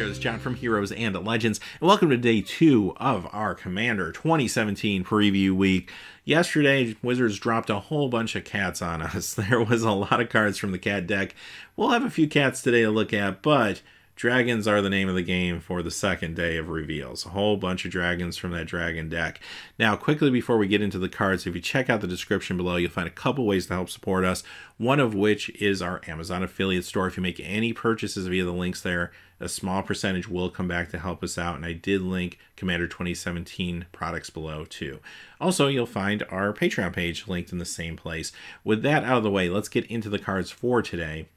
there, this is John from Heroes and Legends, and welcome to day 2 of our Commander 2017 preview week. Yesterday, Wizards dropped a whole bunch of cats on us. There was a lot of cards from the cat deck. We'll have a few cats today to look at, but dragons are the name of the game for the second day of reveals. A whole bunch of dragons from that dragon deck. Now, quickly before we get into the cards, if you check out the description below, you'll find a couple ways to help support us. One of which is our Amazon affiliate store. If you make any purchases via the links there, a small percentage will come back to help us out. And I did link Commander 2017 products below too. Also, you'll find our Patreon page linked in the same place. With that out of the way, let's get into the cards for today.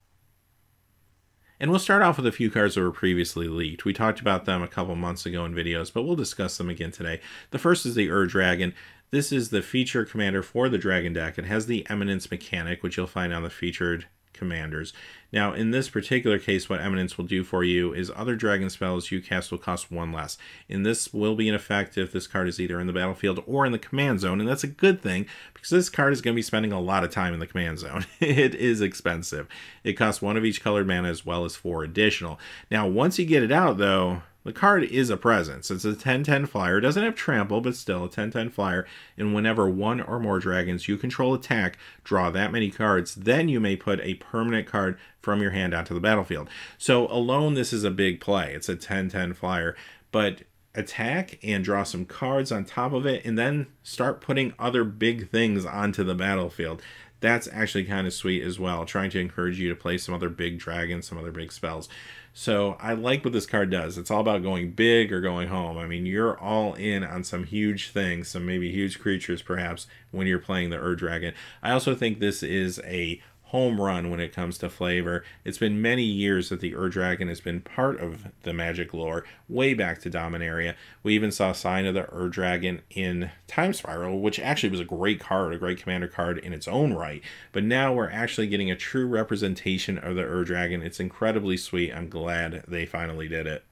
And we'll start off with a few cards that were previously leaked. We talked about them a couple months ago in videos, but we'll discuss them again today. The first is the UrDragon. This is the feature commander for the Dragon deck. It has the Eminence mechanic, which you'll find on the featured commanders. Now, in this particular case, what Eminence will do for you is other dragon spells you cast will cost 1 less. And this will be in effect if this card is either in the battlefield or in the command zone. And that's a good thing because this card is going to be spending a lot of time in the command zone. It is expensive. It costs 1 of each colored mana as well as 4 additional. Now, once you get it out, though, the card is a presence. It's a 10-10 flyer. It doesn't have trample, but still a 10-10 flyer. And whenever 1 or more dragons you control attack, draw that many cards, then you may put a permanent card from your hand onto the battlefield. So alone, this is a big play. It's a 10-10 flyer. But attack and draw some cards on top of it, and then start putting other big things onto the battlefield. That's actually kind of sweet as well, trying to encourage you to play some other big dragons, some other big spells. So I like what this card does. It's all about going big or going home. I mean, you're all in on some huge things, some maybe huge creatures perhaps, when you're playing the UrDragon. I also think this is a home run when it comes to flavor. It's been many years that the UrDragon has been part of the Magic lore, way back to Dominaria. We even saw a sign of the UrDragon in Time Spiral, which actually was a great card, a great commander card in its own right. But now we're actually getting a true representation of the UrDragon. It's incredibly sweet. I'm glad they finally did it.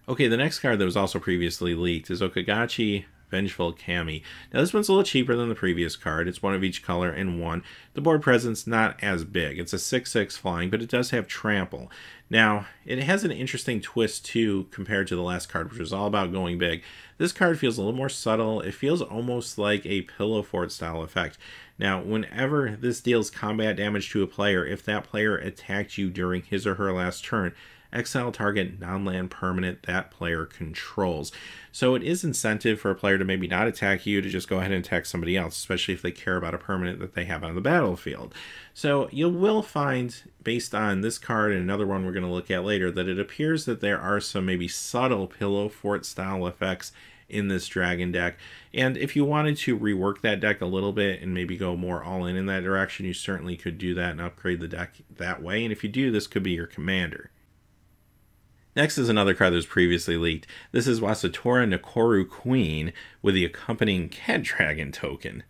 Okay, the next card that was also previously leaked is Okagachi Vengeful Tammy. Now this one's a little cheaper than the previous card. It's 1 of each color and 1. The board presence not as big. It's a 6/6 flying, but it does have trample. Now it has an interesting twist too compared to the last card, which was all about going big. This card feels a little more subtle. It feels almost like a pillow fort style effect. Now whenever this deals combat damage to a player, if that player attacked you during his or her last turn, exile target non-land permanent that player controls. So it is incentive for a player to maybe not attack you, to just go ahead and attack somebody else, especially if they care about a permanent that they have on the battlefield. So you will find, based on this card and another one we're going to look at later, that it appears that there are some maybe subtle pillow fort style effects in this dragon deck. And if you wanted to rework that deck a little bit and maybe go more all in that direction, you certainly could do that and upgrade the deck that way. And if you do, this could be your commander. Next is another card that was previously leaked. This is Wasatora Nakoru Queen with the accompanying Cat Dragon token.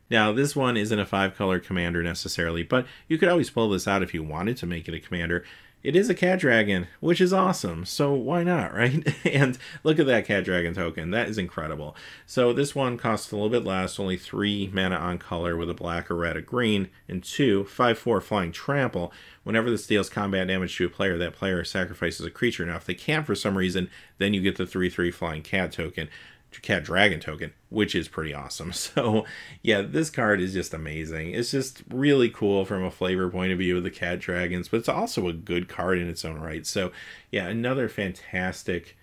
Now, this one isn't a 5-color commander necessarily, but you could always pull this out if you wanted to make it a commander. It is a cat dragon, which is awesome, so why not, right? And look at that cat dragon token. That is incredible. So this one costs a little bit less, only 3 mana on color with a black, a red, a green, and 2 5/4 flying trample. Whenever this deals combat damage to a player, that player sacrifices a creature. Now, if they can't for some reason, then you get the 3/3 flying cat token. Cat dragon token, which is pretty awesome. So yeah, this card is just amazing. It's just really cool from a flavor point of view of the cat dragons, but it's also a good card in its own right. So yeah, another fantastic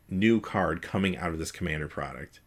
new card coming out of this commander product.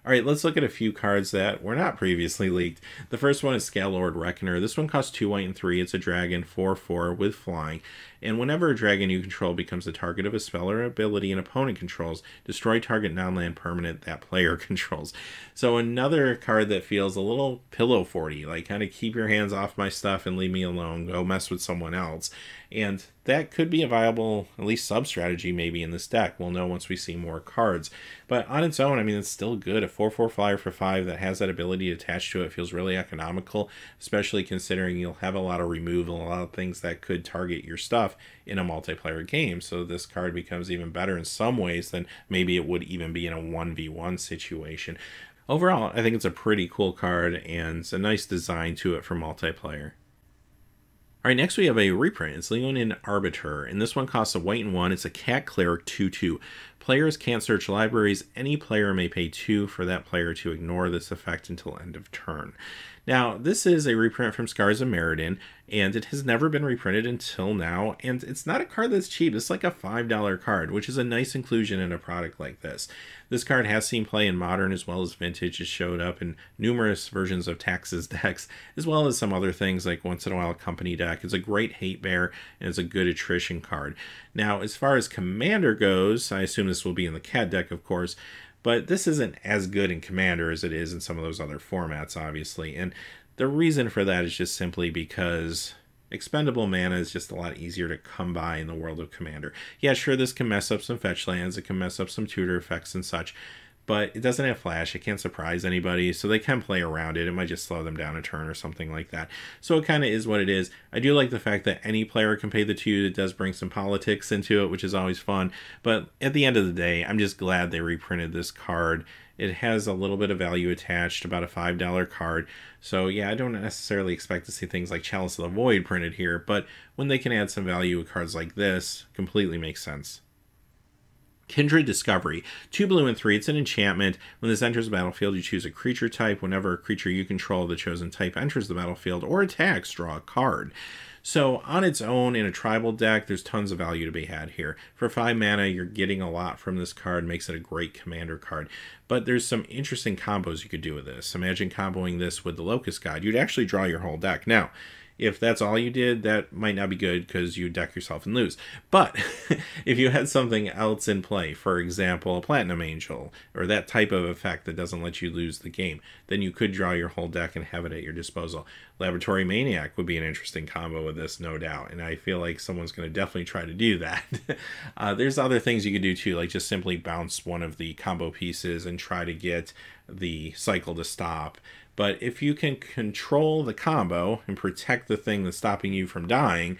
All right, let's look at a few cards that were not previously leaked. The first one is Scalelord Reckoner. This one costs 2 white and 3. It's a dragon, 4/4 with flying. And whenever a dragon you control becomes the target of a spell or ability an opponent controls, destroy target non-land permanent that player controls. So another card that feels a little pillow forty, like kind of keep your hands off my stuff and leave me alone, go mess with someone else. And that could be a viable, at least sub-strategy maybe in this deck. We'll know once we see more cards. But on its own, I mean, it's still good. A 4/4 flyer for 5 that has that ability attached to it feels really economical, especially considering you'll have a lot of removal, a lot of things that could target your stuff in a multiplayer game. So this card becomes even better in some ways than maybe it would even be in a 1v1 situation. Overall, I think it's a pretty cool card and it's a nice design to it for multiplayer. All right, next we have a reprint. It's Leonin Arbiter, and this one costs a white and 1. It's a cat cleric 2/2. Players can't search libraries. Any player may pay 2 for that player to ignore this effect until end of turn. Now, this is a reprint from Scars of Meriden, and it has never been reprinted until now, and it's not a card that's cheap. It's like a $5 card, which is a nice inclusion in a product like this. This card has seen play in Modern as well as Vintage. It showed up in numerous versions of Tax's decks, as well as some other things like once in a while a Company deck. It's a great hate bear, and it's a good attrition card. Now, as far as Commander goes, I assume this will be in the Cat deck, of course, but this isn't as good in Commander as it is in some of those other formats, obviously. And the reason for that is just simply because expendable mana is just a lot easier to come by in the world of Commander. Yeah, sure, this can mess up some fetch lands, it can mess up some tutor effects and such, but it doesn't have flash, it can't surprise anybody, so they can play around it. It might just slow them down a turn or something like that. So it kind of is what it is. I do like the fact that any player can pay the 2. It does bring some politics into it, which is always fun. But at the end of the day, I'm just glad they reprinted this card. It has a little bit of value attached, about a $5 card. So yeah, I don't necessarily expect to see things like Chalice of the Void printed here, but when they can add some value with cards like this, completely makes sense. Kindred Discovery, 2 blue and 3. It's an enchantment. When this enters the battlefield, you choose a creature type. Whenever a creature you control of the chosen type enters the battlefield or attacks, draw a card. So on its own, in a tribal deck, there's tons of value to be had here. For 5 mana, you're getting a lot from this card, makes it a great commander card. But there's some interesting combos you could do with this. Imagine comboing this with the Locust God. You'd actually draw your whole deck. Now, if that's all you did, that might not be good because you deck yourself and lose. But if you had something else in play, for example, a Platinum Angel, or that type of effect that doesn't let you lose the game, then you could draw your whole deck and have it at your disposal. Laboratory Maniac would be an interesting combo with this, no doubt, and I feel like someone's going to definitely try to do that. There's other things you could do too, like just simply bounce one of the combo pieces and try to get the cycle to stop. But if you can control the combo and protect the thing that's stopping you from dying,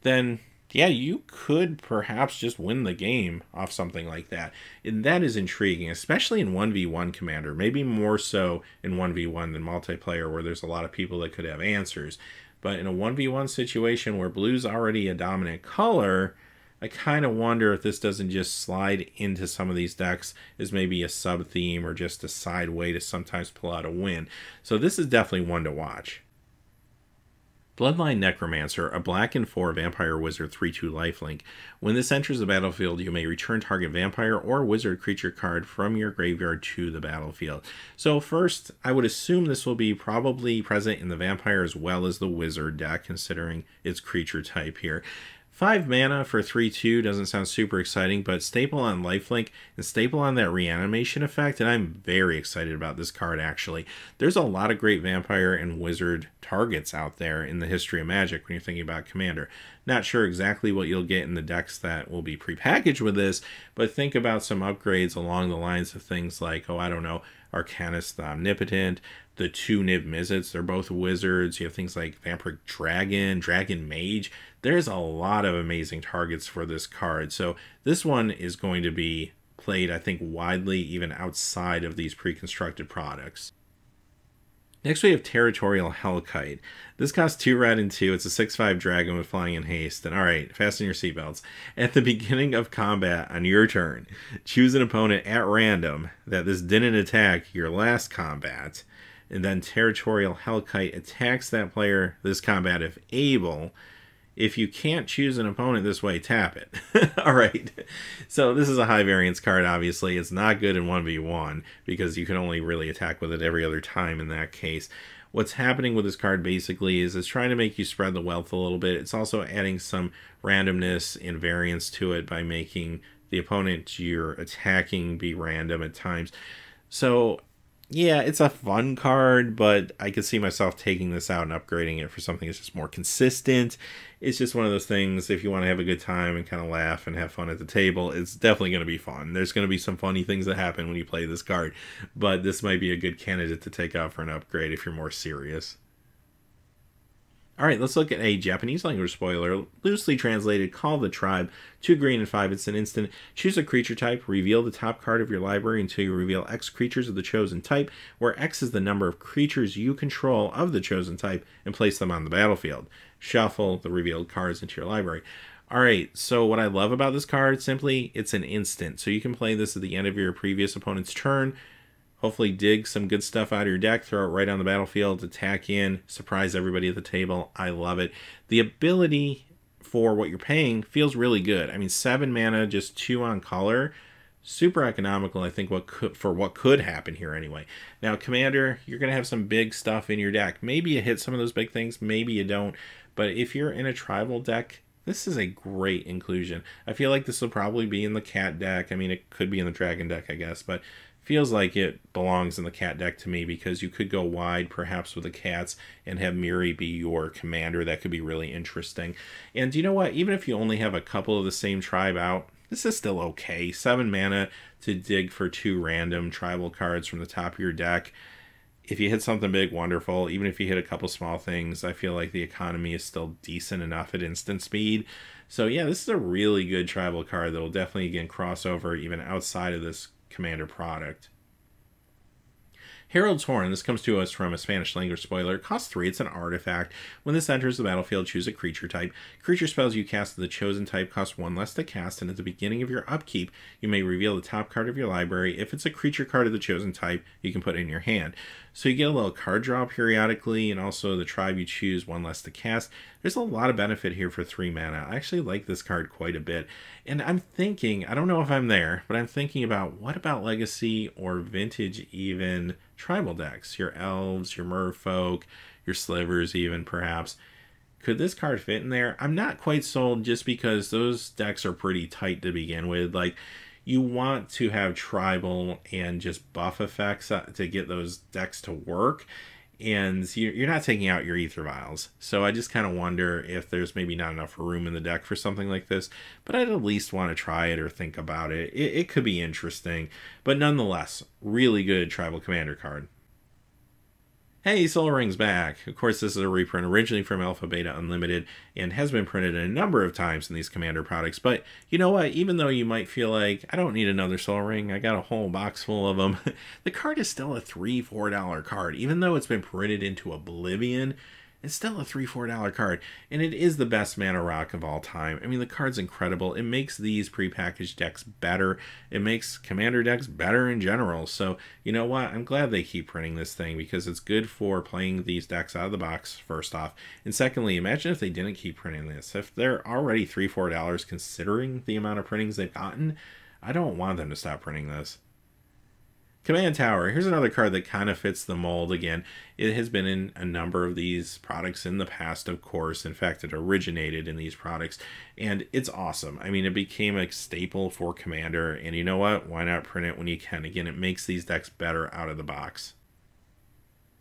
then yeah, you could perhaps just win the game off something like that. And that is intriguing, especially in 1v1 Commander. Maybe more so in 1v1 than multiplayer, where there's a lot of people that could have answers. But in a 1v1 situation where blue's already a dominant color, I kind of wonder if this doesn't just slide into some of these decks as maybe a sub-theme or just a side way to sometimes pull out a win. So this is definitely one to watch. Bloodline Necromancer, a black and 4 vampire wizard 3/2 lifelink. When this enters the battlefield, you may return target vampire or wizard creature card from your graveyard to the battlefield. So first, I would assume this will be probably present in the vampire as well as the wizard deck, considering its creature type here. 5 mana for 3/2 doesn't sound super exciting, but staple on lifelink and staple on that reanimation effect, and I'm very excited about this card actually. There's a lot of great vampire and wizard targets out there in the history of Magic when you're thinking about Commander. Not sure exactly what you'll get in the decks that will be prepackaged with this, but think about some upgrades along the lines of things like, oh, I don't know, Arcanist the Omnipotent, the 2 Niv Mizzets, they're both wizards. You have things like Vampiric Dragon, Dragon Mage. There's a lot of amazing targets for this card. So this one is going to be played, I think, widely, even outside of these pre-constructed products. Next we have Territorial Hellkite. This costs 2 red and 2. It's a 6/5 dragon with flying and haste. And alright, fasten your seatbelts. At the beginning of combat on your turn, choose an opponent at random that this didn't attack your last combat. And then Territorial Hellkite attacks that player this combat if able. If you can't choose an opponent this way, tap it. Alright, so this is a high variance card, obviously. It's not good in 1v1 because you can only really attack with it every other time in that case. What's happening with this card basically is it's trying to make you spread the wealth a little bit. It's also adding some randomness and variance to it by making the opponent you're attacking be random at times. So yeah, it's a fun card, but I could see myself taking this out and upgrading it for something that's just more consistent. It's just one of those things, if you want to have a good time and kind of laugh and have fun at the table, it's definitely going to be fun. There's going to be some funny things that happen when you play this card, but this might be a good candidate to take out for an upgrade if you're more serious. Alright, let's look at a Japanese language spoiler, loosely translated, Call the Tribe, 2 green and 5, it's an instant. Choose a creature type, reveal the top card of your library until you reveal X creatures of the chosen type, where X is the number of creatures you control of the chosen type, and place them on the battlefield. Shuffle the revealed cards into your library. Alright, so what I love about this card, simply, it's an instant. So you can play this at the end of your previous opponent's turn, hopefully dig some good stuff out of your deck, throw it right on the battlefield, attack in, surprise everybody at the table. I love it. The ability for what you're paying feels really good. I mean, 7 mana, just 2 on color. Super economical, I think, for what could happen here anyway. Now, Commander, you're going to have some big stuff in your deck. Maybe you hit some of those big things, maybe you don't. But if you're in a tribal deck, this is a great inclusion. I feel like this will probably be in the cat deck. I mean, it could be in the dragon deck, I guess, but feels like it belongs in the cat deck to me, because you could go wide perhaps with the cats and have Miri be your commander. That could be really interesting. And you know what? Even if you only have a couple of the same tribe out, this is still okay. 7 mana to dig for 2 random tribal cards from the top of your deck. If you hit something big, wonderful. Even if you hit a couple small things, I feel like the economy is still decent enough at instant speed. So yeah, this is a really good tribal card that will definitely, again, cross over even outside of this Commander product. Herald's Horn, this comes to us from a Spanish language spoiler. It costs 3, it's an artifact. When this enters the battlefield, choose a creature type. Creature spells you cast of the chosen type cost 1 less to cast, and at the beginning of your upkeep, you may reveal the top card of your library. If it's a creature card of the chosen type, you can put it in your hand. So you get a little card draw periodically, and also the tribe you choose 1 less to cast. There's a lot of benefit here for 3 mana. I actually like this card quite a bit. And I'm thinking, I don't know if I'm there, but I'm thinking about, what about Legacy or Vintage even tribal decks? Your elves, your merfolk, your slivers even perhaps. Could this card fit in there? I'm not quite sold, just because those decks are pretty tight to begin with. Like, you want to have tribal and just buff effects to get those decks to work. And you're not taking out your Ether Vials. So I just kind of wonder if there's maybe not enough room in the deck for something like this. But I'd at least want to try it or think about it. It could be interesting. But nonetheless, really good tribal commander card. Hey, Soul Ring's back. Of course, this is a reprint originally from Alpha Beta Unlimited and has been printed a number of times in these Commander products. But you know what? Even though you might feel like, I don't need another Soul Ring, I got a whole box full of them, the card is still a $3, $4 card. Even though it's been printed into oblivion, it's still a $3, $4 card, and it is the best mana rock of all time. I mean, the card's incredible. It makes these prepackaged decks better. It makes Commander decks better in general. So, you know what? I'm glad they keep printing this thing, because it's good for playing these decks out of the box, first off. And secondly, imagine if they didn't keep printing this. If they're already $3, $4 considering the amount of printings they've gotten, I don't want them to stop printing this. Command Tower, here's another card that kind of fits the mold again. It has been in a number of these products in the past, of course. In fact, it originated in these products, and it's awesome. I mean, it became a staple for Commander, and you know what? Why not print it when you can? Again, it makes these decks better out of the box.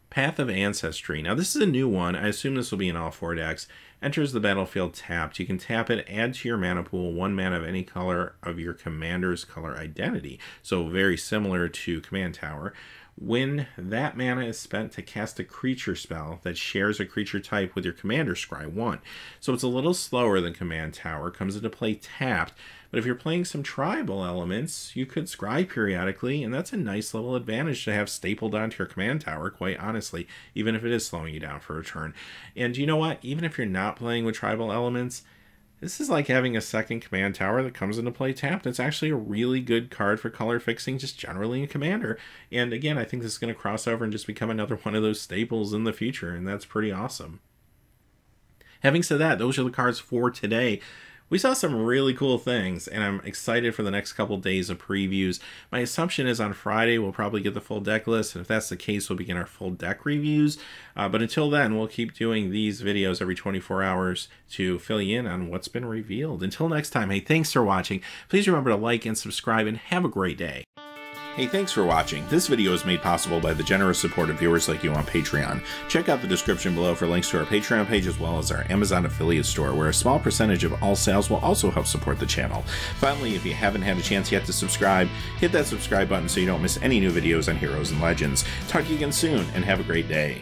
Path of Ancestry. Now, this is a new one. I assume this will be in all 4 decks. Enters the battlefield tapped. You can tap it, add to your mana pool 1 mana of any color of your commander's color identity. So very similar to Command Tower. When that mana is spent to cast a creature spell that shares a creature type with your commander, scry 1. So it's a little slower than Command Tower, comes into play tapped, but if you're playing some tribal elements, you could scry periodically, and that's a nice little advantage to have stapled onto your Command Tower, quite honestly, even if it is slowing you down for a turn. And you know what? Even if you're not playing with tribal elements, this is like having a second Command Tower that comes into play tapped. It's actually a really good card for color fixing just generally in Commander. And again, I think this is going to cross over and just become another one of those staples in the future, and that's pretty awesome. Having said that, those are the cards for today. We saw some really cool things, and I'm excited for the next couple days of previews. My assumption is on Friday we'll probably get the full deck list, and if that's the case, we'll begin our full deck reviews. But until then, we'll keep doing these videos every 24 hours to fill you in on what's been revealed. Until next time, hey, thanks for watching. Please remember to like and subscribe, and have a great day. Hey, thanks for watching. This video is made possible by the generous support of viewers like you on Patreon. Check out the description below for links to our Patreon page as well as our Amazon affiliate store, where a small percentage of all sales will also help support the channel. Finally, if you haven't had a chance yet to subscribe, hit that subscribe button so you don't miss any new videos on Heroes and Legends. Talk to you again soon, and have a great day.